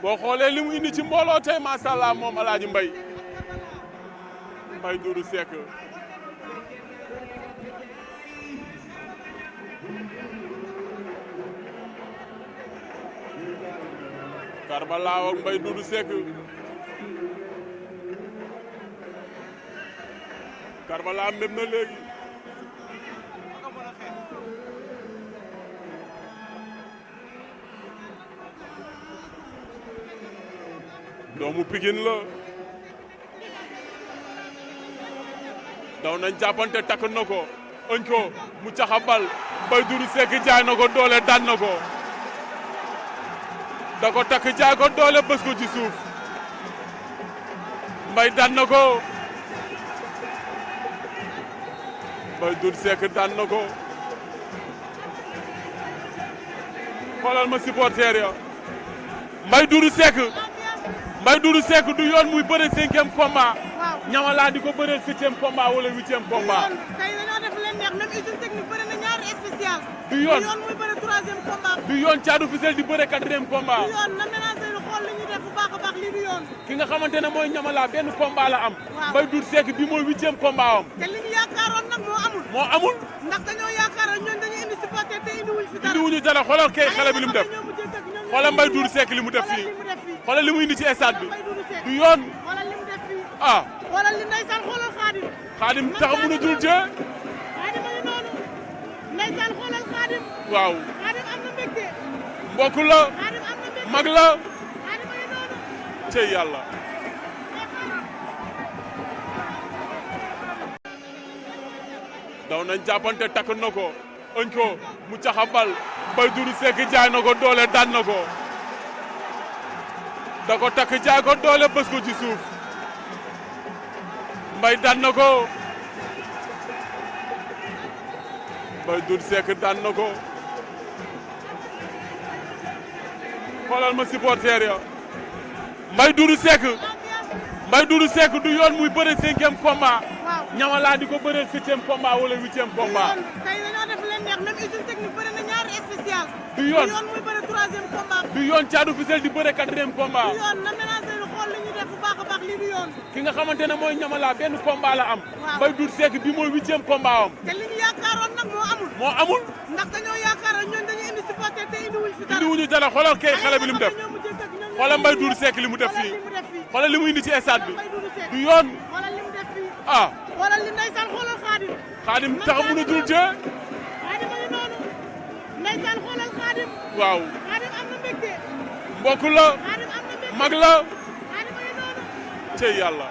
boo xoolee li mu indi ci mbooloo tey macha allah moom Alaaji Mbaye Doudou Seck Karbala ak Mbaye Doudou Seck Karbala méb na léegi doomu Pikine la daw nañ jàppante takk na ko ëñ ko mu caxabal Mbaye Doudou Seck jaay na ko doole daan na ko da ko takk jaay ko doole bës ko ci suuf Mbaye daan na ko Mbaye Doudou Seck daan na ko xoolal ma supporter ya Mbaye Doudou Seck du yoon muy bëre 5e combat ñamala di ko bëre 7e combat wala 8e combat tey dañoo def leen neex même usine technique bëre na ñaari spécial du yoon muy bëre 3e combat du yoon Thiatou Fissel di bëre 4e combat du yoon na ménagé lu xool li ñuy def bu baax a baax lii du yoon ki nga xamante ne mooy ñamala benn combat la am Mbaye Doudou Seck bi mooy 8e combat am te li ñu yaakaaroon nag moo amul ndax dañoo yaakaaroon ñoon dañu indi supporter te indi wuñu dara xoolal kay xale bi li mu def xoolal Mbaye Doudou Seck li mu def fii xoolal li mu indi ci stade bi du yoon xoolal li mu def fii ah xoolal li ndeysaan xoolal Xaadim tax mun a dul jee Xaadim a ngi noonu ndeysaan xoolal Xaadim waaw Xaadim am na mbégte mbokk la Xaadim am na mbégte mag la Xaadim a ngi noonu cey yàlla daw nañ jàppante takk na ko ëñ ko mu caxabal Mbaye Doudou Seck jaay na ko doole daan na ko da ko takk jaay ko doole bës ko ci suuf Mbaye daan na ko Mbaye Doudou Seck daan na ko xoolal ma supporter ya Mbaye Doudou Seck du yoon muy bëre 5e combat ñamala di ko bëre 7e combat wala 8e combat tey dañoo def leen neex même usine technique bëre na ñaari spécial du yoon muy bëre 3e combat du yoon Thiatou Fissel di bëre 4e combat du yoon na ménagé lu xool li ñuy def bu baax a baax lii du yoon ki nga xamante ne mooy ñamala benn combat la am Mbaye Doudou Seck bi mooy 8e combat am te li ñu yaakaaroon nag moo amul ndax dañoo yaakaaroon ñoon dañu indi supporter te indi wuñu dara xoolal kay xale bi li mu def xoolal Mbaye Doudou Seck li mu def fii xoolal li mu indi ci stade bi du yoon xoolal li mu def fii ah xoolal li ndeysaan xoolal Xaadim tax mun a dul jee Xaadim a ngi noonu ndeysaan xoolal Xaadim waaw Xaadim am na mbégte mbokk la Xaadim am na mbégte mag la Xaadim a ngi noonu cey yàlla